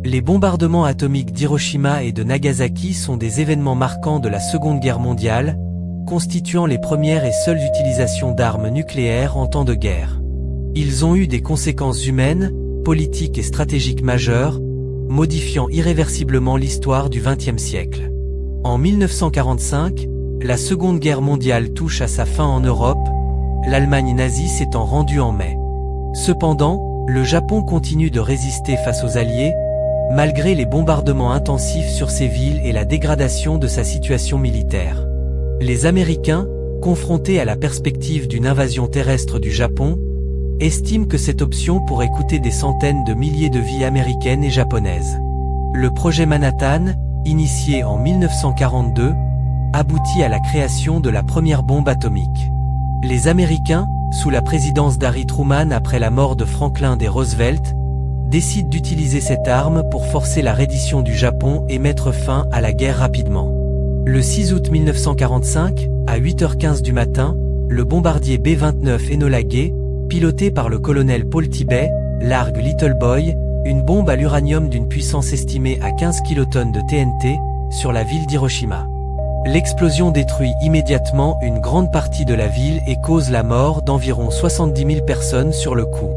Les bombardements atomiques d'Hiroshima et de Nagasaki sont des événements marquants de la Seconde Guerre mondiale, constituant les premières et seules utilisations d'armes nucléaires en temps de guerre. Ils ont eu des conséquences humaines, politiques et stratégiques majeures, modifiant irréversiblement l'histoire du XXe siècle. En 1945, la Seconde Guerre mondiale touche à sa fin en Europe, l'Allemagne nazie s'étant rendue en mai. Cependant, le Japon continue de résister face aux Alliés, malgré les bombardements intensifs sur ses villes et la dégradation de sa situation militaire. Les Américains, confrontés à la perspective d'une invasion terrestre du Japon, estiment que cette option pourrait coûter des centaines de milliers de vies américaines et japonaises. Le projet Manhattan, initié en 1942, aboutit à la création de la première bombe atomique. Les Américains, sous la présidence d'Harry Truman après la mort de Franklin D. Roosevelt, décident d'utiliser cette arme pour forcer la reddition du Japon et mettre fin à la guerre rapidement. Le 6 août 1945, à 8h15 du matin, le bombardier B-29 Enola Gay, piloté par le colonel Paul Tibet, largue Little Boy, une bombe à l'uranium d'une puissance estimée à 15 kilotonnes de TNT, sur la ville d'Hiroshima. L'explosion détruit immédiatement une grande partie de la ville et cause la mort d'environ 70 000 personnes sur le coup.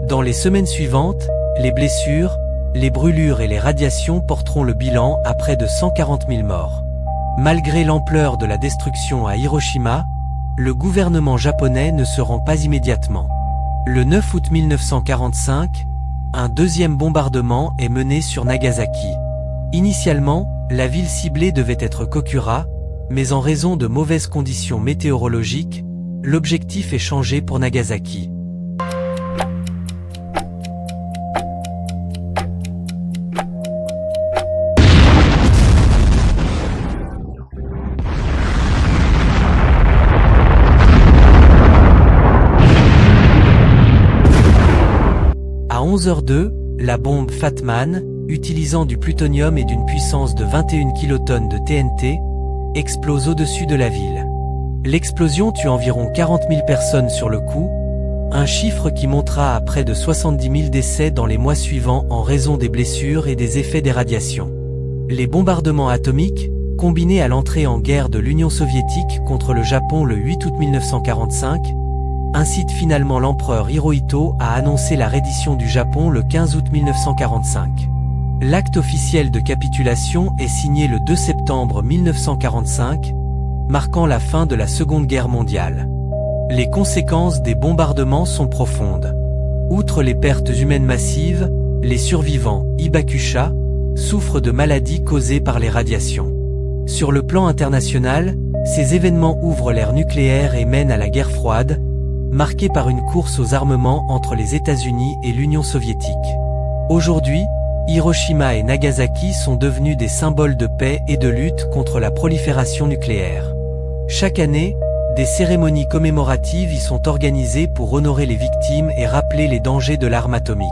Dans les semaines suivantes, les blessures, les brûlures et les radiations porteront le bilan à près de 140 000 morts. Malgré l'ampleur de la destruction à Hiroshima, le gouvernement japonais ne se rend pas immédiatement. Le 9 août 1945, un deuxième bombardement est mené sur Nagasaki. Initialement, la ville ciblée devait être Kokura, mais en raison de mauvaises conditions météorologiques, l'objectif est changé pour Nagasaki. À 11h02, la bombe Fat Man, utilisant du plutonium et d'une puissance de 21 kilotonnes de TNT, explose au-dessus de la ville. L'explosion tue environ 40 000 personnes sur le coup, un chiffre qui montera à près de 70 000 décès dans les mois suivants en raison des blessures et des effets des radiations. Les bombardements atomiques, combinés à l'entrée en guerre de l'Union soviétique contre le Japon le 8 août 1945, incite finalement l'empereur Hirohito à annoncer la reddition du Japon le 15 août 1945. L'acte officiel de capitulation est signé le 2 septembre 1945, marquant la fin de la Seconde Guerre mondiale. Les conséquences des bombardements sont profondes. Outre les pertes humaines massives, les survivants, Hibakusha, souffrent de maladies causées par les radiations. Sur le plan international, ces événements ouvrent l'ère nucléaire et mènent à la guerre froide, marquée par une course aux armements entre les États-Unis et l'Union soviétique. Aujourd'hui, Hiroshima et Nagasaki sont devenus des symboles de paix et de lutte contre la prolifération nucléaire. Chaque année, des cérémonies commémoratives y sont organisées pour honorer les victimes et rappeler les dangers de l'arme atomique.